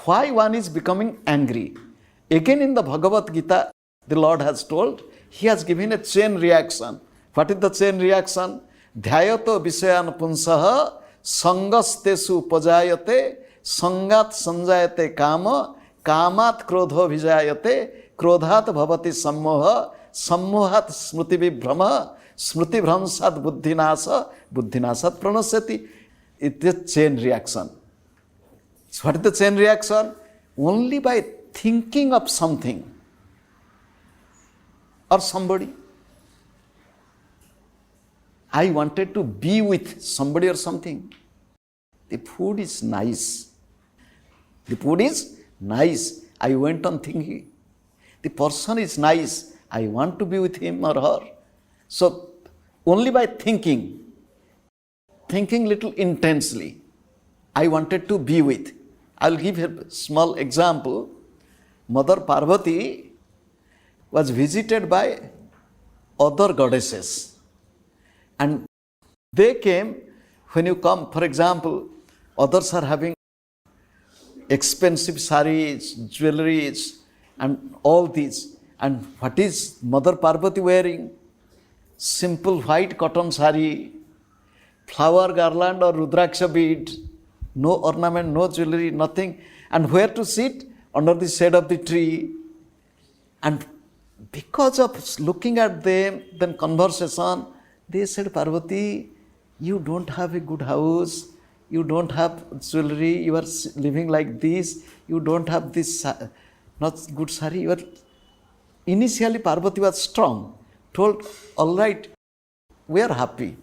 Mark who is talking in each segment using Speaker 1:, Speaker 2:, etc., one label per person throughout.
Speaker 1: why one is becoming angry. Again in the Bhagavad Gita, the Lord has told, He has given a chain reaction. What is the chain reaction? Dhyayato visayan punsaha sangastesu upajayate sangat sanjayate kama kamat krodho vijayate krodhat bhavati sammoha sammohat smriti vibhrama smriti bhramsat buddhinasat pranasyati. It is chain reaction. So what is the chain reaction? Only by thinking of something or somebody. I wanted to be with somebody or something. The food is nice. The food is nice. I went on thinking. The person is nice. I want to be with him or her. So only by thinking little intensely, I wanted to be with. I'll give a small example. Mother Parvati was visited by other goddesses. And they came, when you come, for example, others are having expensive saris, jewelries, and all these. And what is Mother Parvati wearing? Simple white cotton sari, flower garland or rudraksha bead, no ornament, no jewelry, nothing. And where to sit? Under the shade of the tree. And because of looking at them, then conversation, they said, Parvati, you don't have a good house, you don't have jewelry, you are living like this, you don't have this, not good sari. You are... Initially, Parvati was strong, told, all right, we are happy.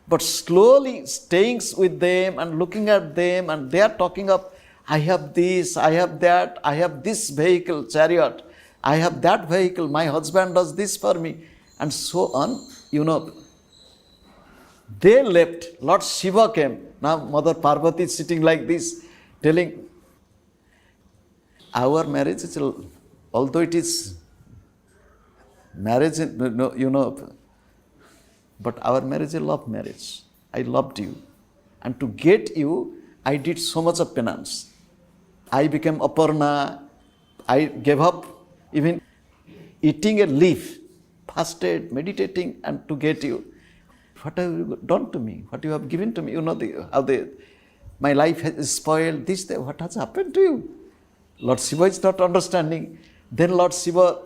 Speaker 1: But slowly staying with them and looking at them, and they are talking of, I have this, I have that, I have this vehicle, chariot, I have that vehicle, my husband does this for me, and so on, They left. Lord Shiva came. Now Mother Parvati is sitting like this, telling, our marriage is, although it is marriage, but our marriage is a love marriage. I loved you. And to get you, I did so much of penance. I became Aparna. I gave up even eating a leaf, fasted, meditating, and to get you. What have you done to me? What you have given to me? My life is spoiled, this, that. What has happened to you? Lord Shiva is not understanding. Then Lord Shiva,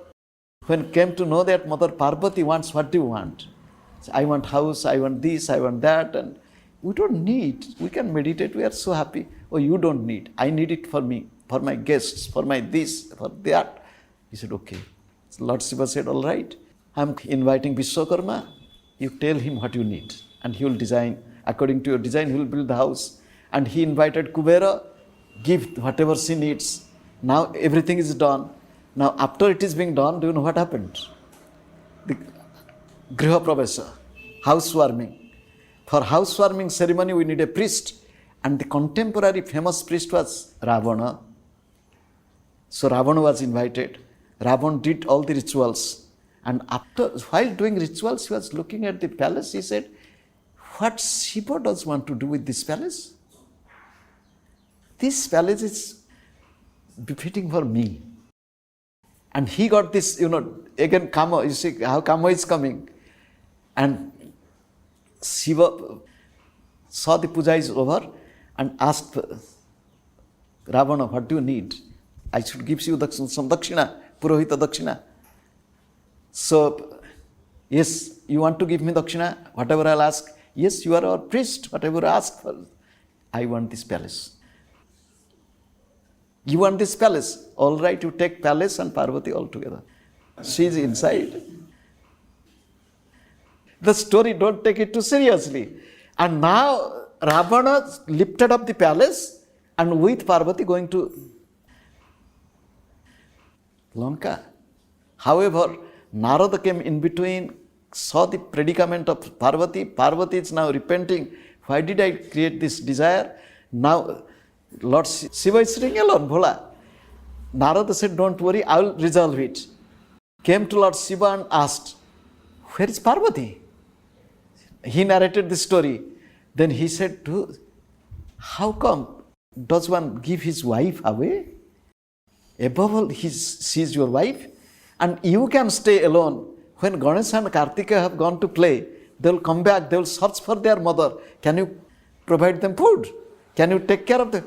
Speaker 1: when came to know that Mother Parvati wants, what do you want? I want house, I want this, I want that. And we don't need, we can meditate, we are so happy. Oh, you don't need. I need it for me, for my guests, for my this, for that. He said, okay. So Lord Shiva said, all right, I'm inviting Vishwakarma. You tell him what you need, and he will design. According to your design, he will build the house. And he invited Kubera, give whatever she needs. Now everything is done. Now after it is being done, do you know what happened? The Griha Pravesa, housewarming. For housewarming ceremony, we need a priest. And the contemporary famous priest was Ravana. So Ravana was invited. Ravana did all the rituals. And while doing rituals, he was looking at the palace. He said, what Shiva does want to do with this palace? This palace is befitting for me. And he got this, again Kama, you see how Kama is coming. And Shiva saw the puja is over and asked Ravana, what do you need? I should give you some dakshina, Purohita dakshina. So, yes, you want to give me dakshina, whatever I'll ask. Yes, you are our priest, whatever I ask for. I want this palace. You want this palace? All right, you take palace and Parvati all together. She is inside. The story, don't take it too seriously. And now Ravana lifted up the palace and with Parvati going to Lanka. However, Narada came in between, saw the predicament of Parvati. Parvati is now repenting. Why did I create this desire? Now, Lord Shiva is sitting alone, Bhola. Narada said, don't worry, I will resolve it. Came to Lord Shiva and asked, where is Parvati? He narrated the story. Then he said, how come? Does one give his wife away? Above all, she's your wife, and you can stay alone. When Ganesh and Kartika have gone to play, they will come back, they will search for their mother. Can you provide them food? Can you take care of them?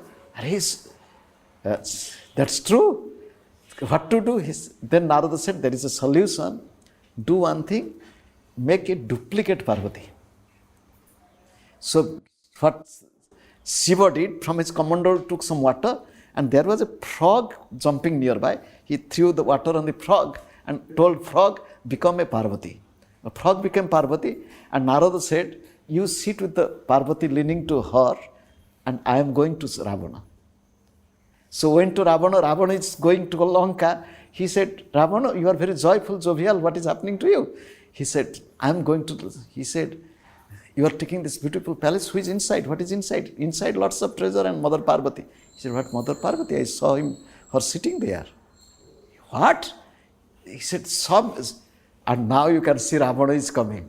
Speaker 1: That's true. What to do? Then Narada said, there is a solution. Do one thing, make a duplicate Parvati. So what Shiva did, from his kamandal took some water, and there was a frog jumping nearby. He threw the water on the frog and told frog, become a Parvati. A frog became Parvati, and Narada said, you sit with the Parvati leaning to her, and I am going to Ravana. So went to Ravana. Ravana is going to Lanka. He said, Ravana, you are very joyful, jovial. What is happening to you? He said, I am going to. He said, you are taking this beautiful palace. Who is inside? What is inside? Inside lots of treasure and Mother Parvati. He said, what Mother Parvati? I saw her sitting there. What? He said, some. And now you can see Ravana is coming.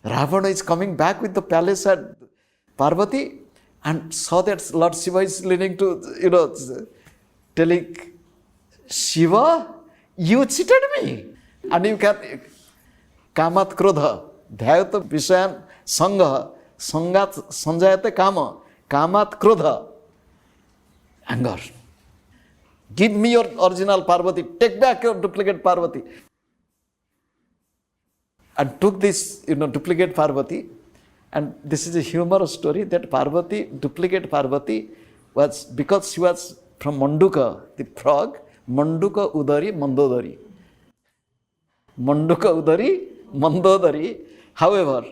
Speaker 1: Ravana is coming back with the palace at Parvati, and saw that Lord Shiva is leaning to, telling, Shiva, you cheated me. And you can, kamat krodha, dhyayata vishayan sangha, sangat sanjayate kama, kamat krodha, anger. Give me your original Parvati, take back your duplicate Parvati. And took this, duplicate Parvati. And this is a humorous story that Parvati, duplicate Parvati, was because she was from Manduka, the frog, Manduka Udari, Mandodari. Manduka Udari, Mandodari. However,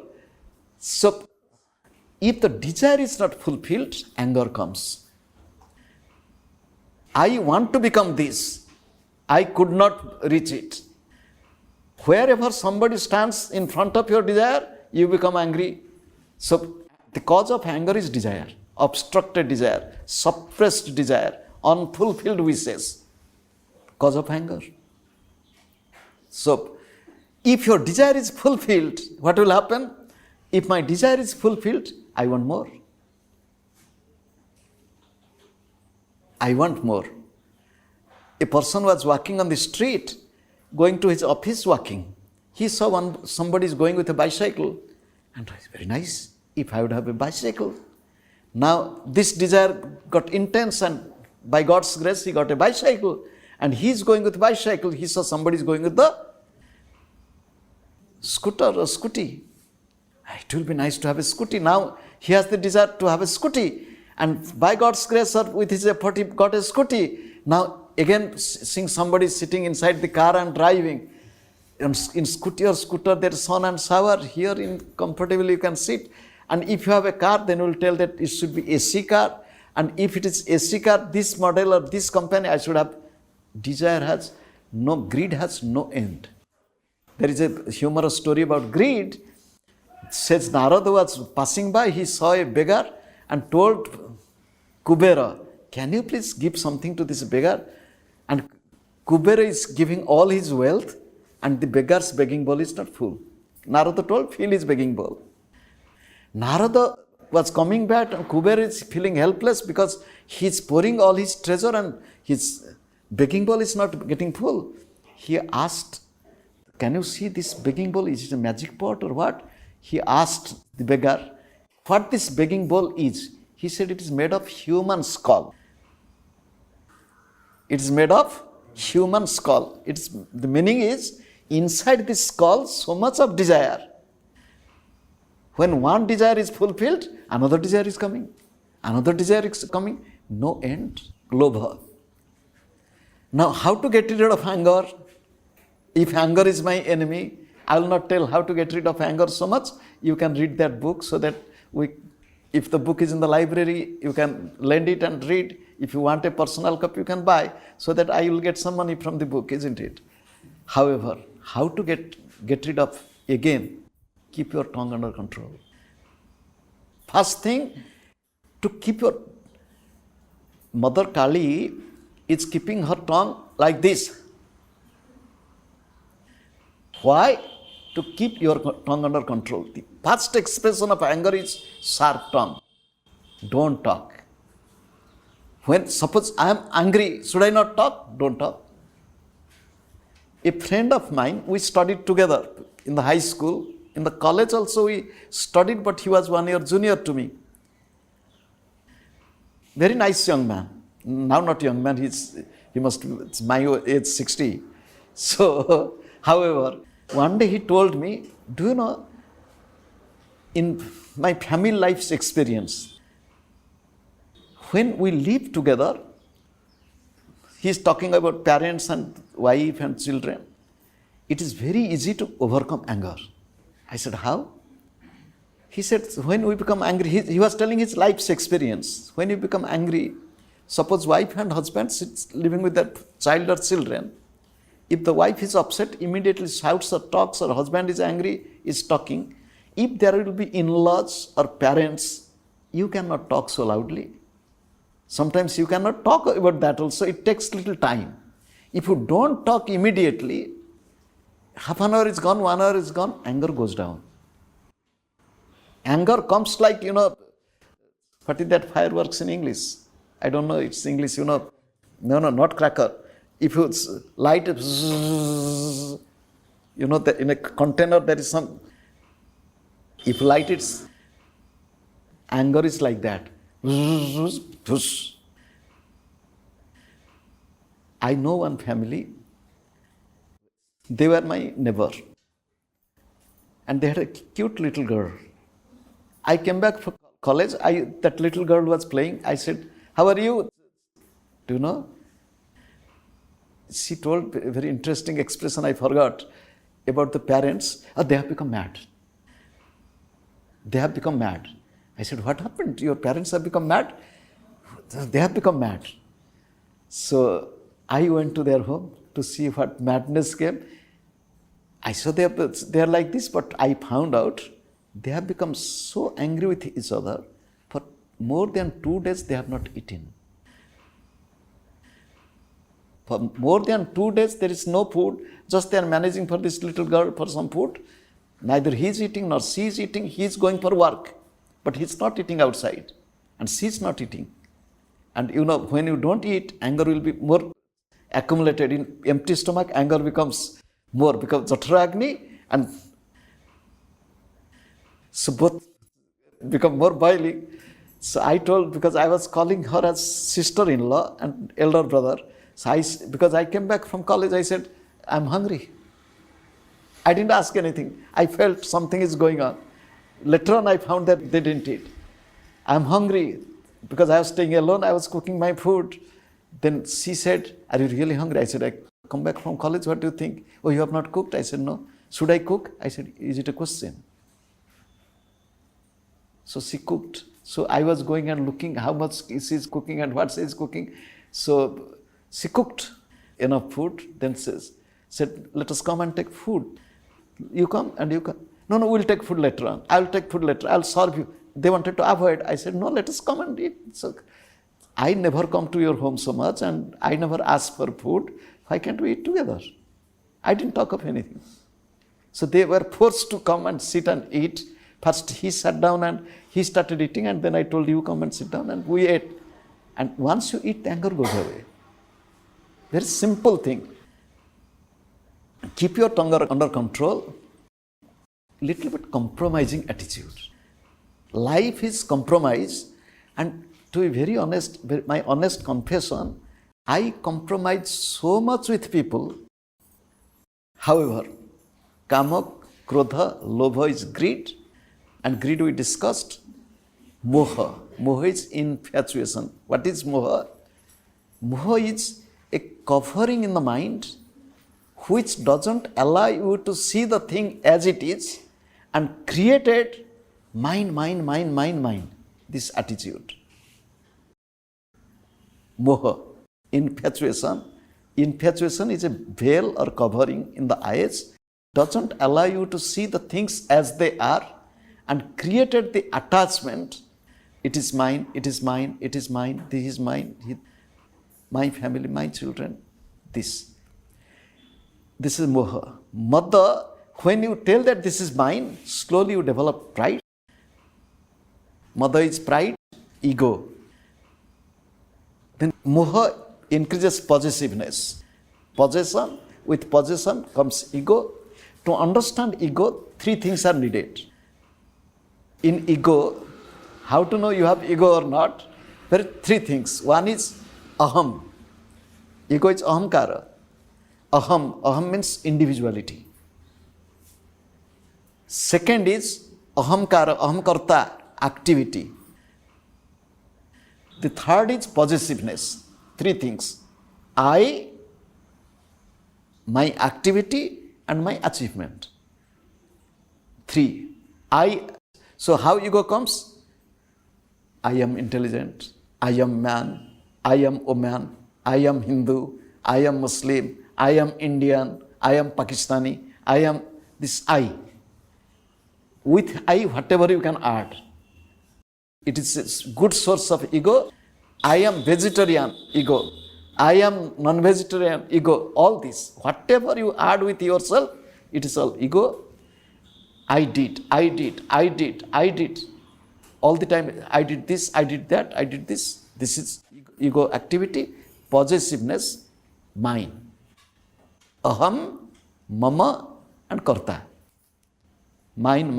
Speaker 1: so if the desire is not fulfilled, anger comes. I want to become this. I could not reach it. Wherever somebody stands in front of your desire, you become angry. So the cause of anger is desire, obstructed desire, suppressed desire, unfulfilled wishes. Cause of anger. So if your desire is fulfilled, what will happen? If my desire is fulfilled, I want more. I want more. A person was walking on the street, going to his office walking. He saw somebody is going with a bicycle, and it's very nice. If I would have a bicycle. Now this desire got intense, and by God's grace he got a bicycle, and he's going with a bicycle. He saw somebody is going with the scooter or scooty. It will be nice to have a scooty. Now he has the desire to have a scooty, and by God's grace or with his effort he got a scooty. Now again seeing somebody sitting inside the car and driving. In scooter there is sun and shower. Here in comfortably you can sit. And if you have a car, then you will tell that it should be AC car. And if it is AC car, this model or this company, I should have. Desire has no, greed has no end. There is a humorous story about greed. It says Narada was passing by, he saw a beggar and told Kubera, can you please give something to this beggar? And Kubera is giving all his wealth, and the beggar's begging bowl is not full. Narada told, fill his begging bowl. Narada was coming back, and Kubera is feeling helpless because he is pouring all his treasure and his begging bowl is not getting full. He asked, can you see this begging bowl? Is it a magic pot or what? He asked the beggar, what this begging bowl is? He said, it is made of human skull. It is made of human skull. The meaning is, inside this skull, so much of desire. When one desire is fulfilled, another desire is coming. Another desire is coming. No end. Lobha. Now, how to get rid of anger? If anger is my enemy, I will not tell how to get rid of anger so much. You can read that book so that if the book is in the library, you can lend it and read. If you want a personal copy, you can buy, so that I will get some money from the book, isn't it? However, how to get rid of, again, keep your tongue under control. First thing, to keep your Mother Kali is keeping her tongue like this. Why? To keep your tongue under control. The first expression of anger is sharp tongue. Don't talk. When suppose I am angry, should I not talk? Don't talk. A friend of mine, we studied together in the high school. In the college also we studied, but he was 1 year junior to me. Very nice young man. Now not young man, he must be, it's my age 60. So, however, one day he told me, do you know, in my family life's experience, when we live together, he is talking about parents and wife and children. It is very easy to overcome anger. I said, how? He said, when we become angry, he was telling his life's experience. When you become angry, suppose wife and husband sits living with their child or children. If the wife is upset, immediately shouts or talks, or husband is angry, is talking. If there will be in-laws or parents, you cannot talk so loudly. Sometimes you cannot talk about that also, it takes little time. If you don't talk immediately, half an hour is gone, 1 hour is gone, anger goes down. Anger comes like, what is that fireworks in English? I don't know, it's English, No, not cracker. If you light it, in a container there is some, if you light it, anger is like that. I know one family, they were my neighbor, and they had a cute little girl. I came back from college, that little girl was playing. I said, how are you? Do you know? She told a very interesting expression I forgot about the parents. They have become mad. They have become mad. I said, what happened? Your parents have become mad? They have become mad. So I went to their home to see what madness came. I saw they are like this, but I found out they have become so angry with each other. For more than 2 days, they have not eaten. For more than 2 days, there is no food. Just they are managing for this little girl for some food. Neither he is eating nor she is eating. He is going for work, but he is not eating outside, and she is not eating. And when you don't eat, anger will be more accumulated. In empty stomach, anger becomes more, because Jatragni, and so both become more boiling. So I told, because I was calling her as sister-in-law and elder brother. So because I came back from college, I said, I'm hungry. I didn't ask anything. I felt something is going on. Later on, I found that they didn't eat. I'm hungry. Because I was staying alone, I was cooking my food. Then she said, are you really hungry? I said, I come back from college, what do you think? Oh, you have not cooked? I said, no. Should I cook? I said, is it a question? So she cooked. So I was going and looking how much she is cooking and what she is cooking. So she cooked enough food. Then said, let us come and take food. You come and you come. No, we'll take food later on. I'll take food later. I'll serve you. They wanted to avoid. I said, no, let us come and eat. So I never come to your home so much, and I never ask for food. Why can't we eat together? I didn't talk of anything. So they were forced to come and sit and eat. First he sat down and he started eating, and then I told you come and sit down, and we ate. And once you eat, the anger goes away. Very simple thing. Keep your tongue under control. Little bit compromising attitude. Life is compromise, and to be very honest, my honest confession, I compromise so much with people. However, kama, krodha, lobha is greed, and greed we discussed. Moha. Moha is infatuation. What is moha? Moha is a covering in the mind which doesn't allow you to see the thing as it is, and created mind, this attitude. Moha, infatuation. Infatuation is a veil or covering in the eyes, doesn't allow you to see the things as they are, and created the attachment. It is mine, it is mine, it is mine, this is mine, my family, my children, this. This is moha. Mada, when you tell that this is mine, slowly you develop pride. Mada is pride, ego. Then moha increases possessiveness. Possession, with possession comes ego. To understand ego, three things are needed. In ego, how to know you have ego or not? There are three things. One is aham. Ego is ahamkara. Aham means individuality. Second is ahamkara, ahamkarta, activity. The third is possessiveness. Three things. I, my activity, and my achievement. Three. I. So how ego comes? I am intelligent. I am man. I am woman. I am Hindu. I am Muslim. I am Indian. I am Pakistani. I am this I. With I, whatever you can add. It is a good source of ego. I am vegetarian, ego. I am non-vegetarian, ego. All this. Whatever you add with yourself, it is all ego. I did. All the time, I did this, I did that, I did this. This is ego activity. Possessiveness, mine. Aham, mama, and karta. Mine.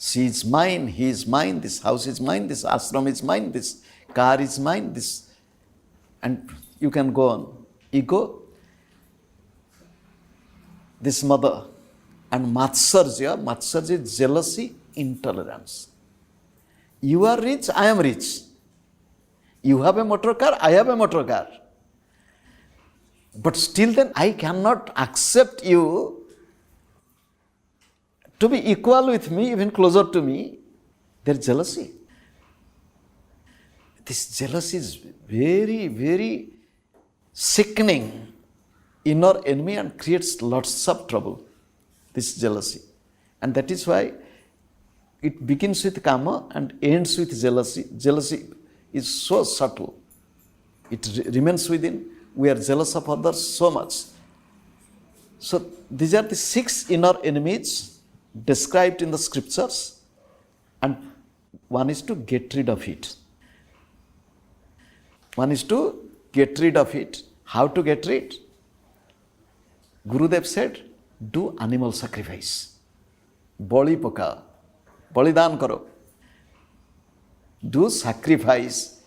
Speaker 1: She is mine, he is mine, this house is mine, this ashram is mine, this car is mine, this, and you can go on. Ego, this mother, and matsarja is jealousy, intolerance. You are rich, I am rich. You have a motor car, I have a motor car. But still then I cannot accept you to be equal with me, even closer to me. There is jealousy. This jealousy is very, very sickening inner enemy and creates lots of trouble. This jealousy. And that is why it begins with kama and ends with jealousy. Jealousy is so subtle. It remains within. We are jealous of others so much. So these are the 6 inner enemies described in the scriptures, and one is to get rid of it. How to get rid? Gurudev said, do animal sacrifice. Bali poka, balidan karo. Do sacrifice.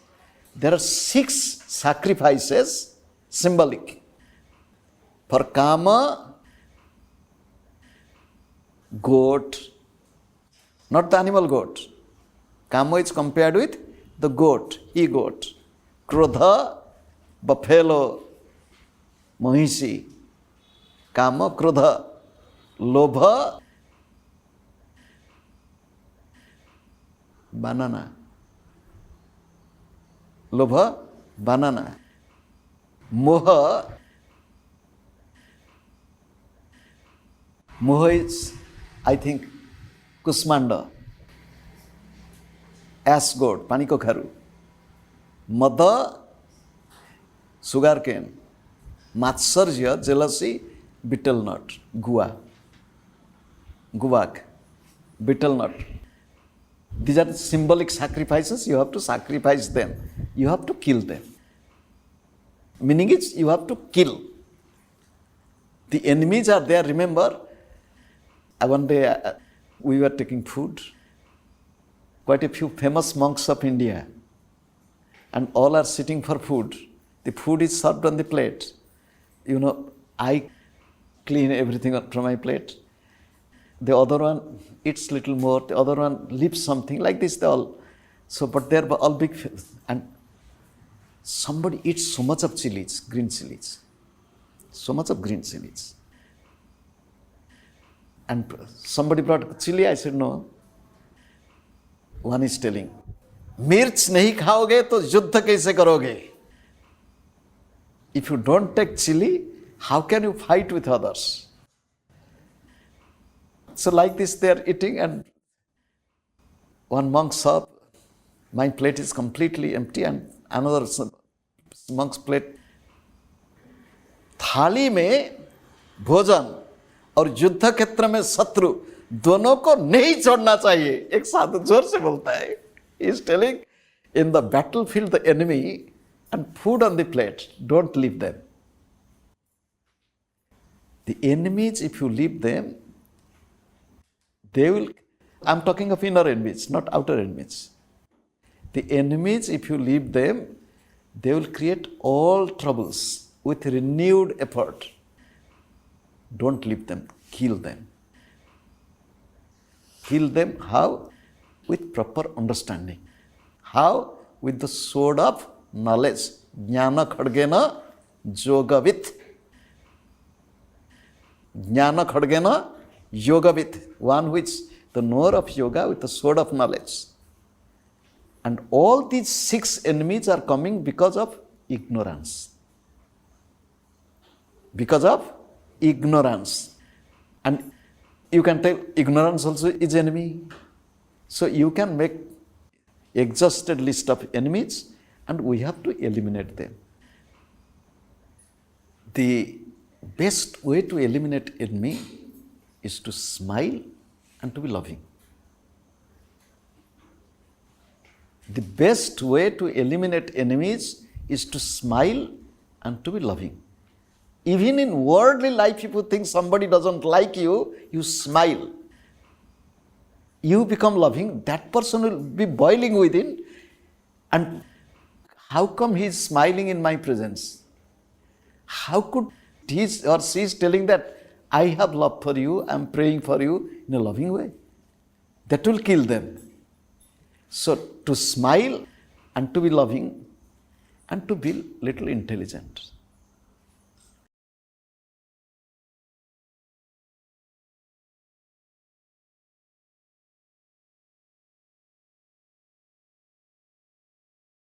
Speaker 1: There are 6 sacrifices, symbolic. For kama, goat, not the animal goat. Kama is compared with the goat, he-goat. Krodha, buffalo, mahisi. Kama, krodha. Lobha, banana. Lobha, banana. Moha is, I think, Kusmanda. Ass goat, paniko kharu. Mada, sugar cane. Matsarja, jealousy, betel nut, guak, betel nut. These are the symbolic sacrifices. You have to sacrifice them. You have to kill them. Meaning is, you have to kill. The enemies are there. Remember, one day we were taking food. Quite a few famous monks of India. And all are sitting for food. The food is served on the plate. I clean everything from my plate. The other one eats little more. The other one leaves something like this. They all. So, but they're all big. And somebody eats so much of chilies, green chilies. So much of green chilies. And somebody brought chili. I said, no. One is telling, मिर्च नहीं खाओगे तो युद्ध कैसे करोगे? If you don't take chili, how can you fight with others? So like this they are eating, and one monk saw, my plate is completely empty, and another monk's plate. थाली में भोजन और युद्ध क्षेत्र में शत्रु दोनों को नहीं छोड़ना चाहिए. एक साधु जोर से बोलता है. He is telling, in the battlefield, the enemy, and food on the plate, don't leave them. The enemies, if you leave them, they will, I'm talking of inner enemies, not outer enemies. The enemies, if you leave them, they will create all troubles with renewed effort. Don't leave them, kill them. Kill them how? With proper understanding. How? With the sword of knowledge. Jnana khadgena yogavit. Jnana khadgena yogavit. One which the knower of yoga with the sword of knowledge. And all these 6 enemies are coming because of ignorance. Because of ignorance. And you can tell ignorance also is enemy. So you can make exhausted list of enemies and we have to eliminate them. The best way to eliminate enemy is to smile and to be loving. The best way to eliminate enemies is to smile and to be loving. Even in worldly life, if you think somebody doesn't like you, you smile. You become loving, that person will be boiling within. And how come he is smiling in my presence? How could he or she is telling that I have love for you, I am praying for you in a loving way? That will kill them. So to smile and to be loving and to be little intelligent.